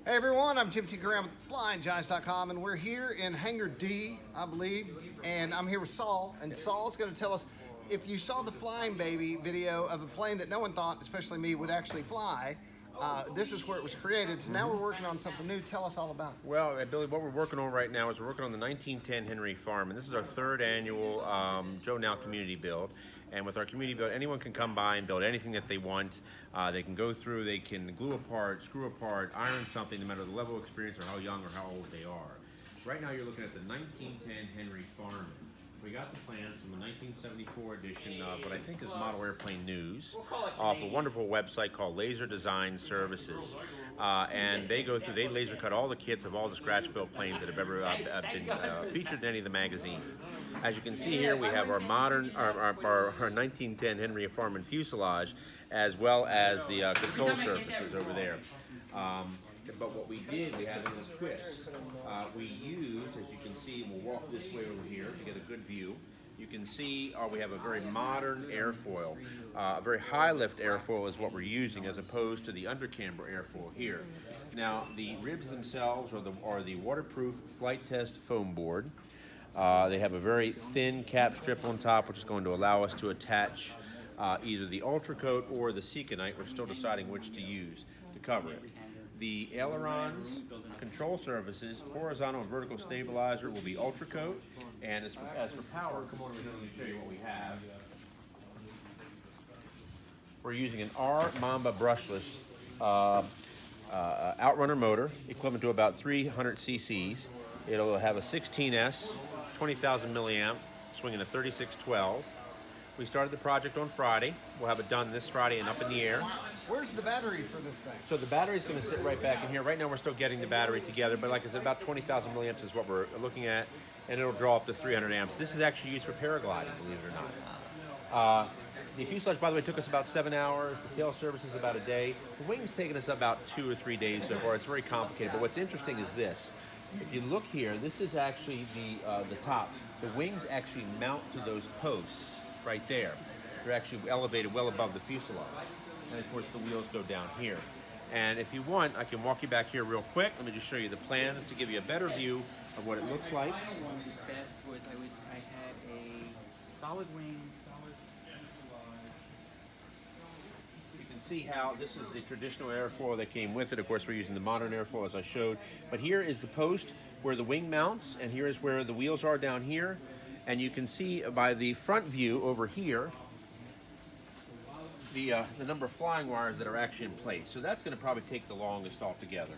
Hey everyone, I'm Jim T. Graham with FlyingGiants.com, and we're here in Hangar D, I believe, and I'm here with Saul, and Saul's going to tell us if you saw the Flying Baby video of a plane that no one thought, especially me, would actually fly. This is where it was created, so now we're working on something new. Tell us all about it. Well, Billy, what we're working on right now is we're working on the 1910 Henri Farman. This is our third annual Joe Nall community build. And with our community build, anyone can come by and build anything that they want. They can go through, they can glue apart, screw apart, iron something, no matter the level of experience or how young or how old they are. Right now you're looking at the 1910 Henri Farman. We got the plans from the 1974 edition of what I think is Model Airplane News off a wonderful website called Laser Design Services. And they go through, they laser cut all the kits of all the scratch-built planes that have ever been featured in any of the magazines. As you can see here, we have our modern, our 1910 Henri Farman fuselage, as well as the control surfaces over there. But what we did, we had a little twist. We used, as you can see, we'll walk this way over here to get a good view. You can see we have a very modern airfoil. A very high lift airfoil is what we're using as opposed to the undercamber airfoil here. Now, the ribs themselves are the waterproof flight test foam board. They have a very thin cap strip on top, which is going to allow us to attach either the Ultra Coat or the Seconite. We're still deciding which to use to cover it. The ailerons, control surfaces, horizontal and vertical stabilizer will be Ultra Coat. And as for power, come on over here, let me show you what we have. We're using an R Mamba brushless outrunner motor, equivalent to about 300 cc's. It'll have a 16S, 20,000 milliamp, swinging a 3612. We started the project on Friday. We'll have it done this Friday and up in the air. Where's the battery for this thing? So the battery's going to sit right back in here. Right now we're still getting the battery together, but like I said, about 20,000 milliamps is what we're looking at, and it'll draw up to 300 amps. This is actually used for paragliding, believe it or not. The fuselage, by the way, took us about 7 hours. The tail service is about a day. The wing's taken us about 2 or 3 days so far. It's very complicated, but what's interesting is this. If you look here, this is actually the top. The wings actually mount to those posts right there. They're actually elevated well above the fuselage. And of course the wheels go down here. And if you want, I can walk you back here real quick. Let me just show you the plans to give you a better view of what it looks like. One of the best was I had a solid wing, You can see how this is the traditional airfoil that came with it. Of course, we're using the modern airfoil as I showed. But here is the post where the wing mounts, and here is where the wheels are down here. And you can see by the front view over here, the number of flying wires that are actually in place. So that's going to probably take the longest altogether.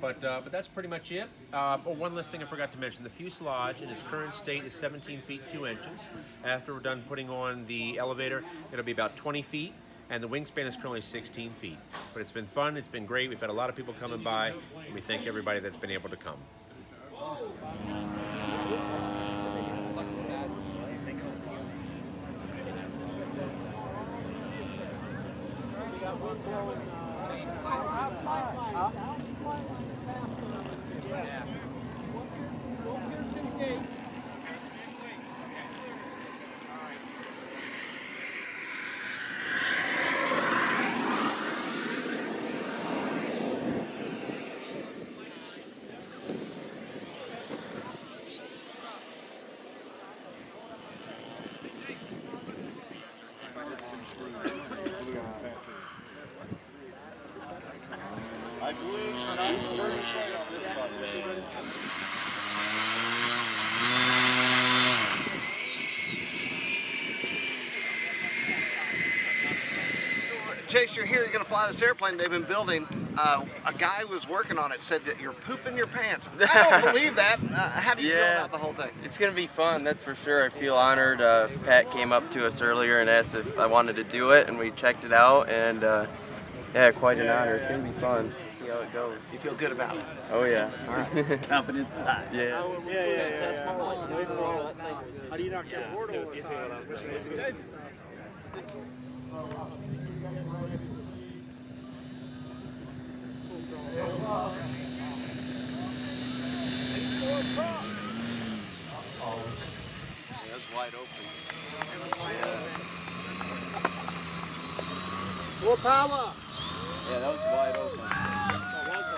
But that's pretty much it. One last thing I forgot to mention. The fuselage in its current state is 17 feet 2 inches. After we're done putting on the elevator, it'll be about 20 feet. And the wingspan is currently 16 feet. But it's been fun, it's been great. We've had a lot of people coming by, and we thank everybody that's been able to come. I believe on this button. Chase, you're here, you're going to fly this airplane they've been building. A guy who was working on it said that you're pooping your pants. I don't believe that. How do you feel about the whole thing? It's going to be fun, that's for sure. I feel honored. Pat came up to us earlier and asked if I wanted to do it, and we checked it out, and yeah, quite an honor. It's going to be fun. See how it goes. You feel good about it? Oh, yeah. All right. Confidence side. Yeah. How do you not get bored all the time? That's wide open. More power! Yeah, that was wide open. Oh, that's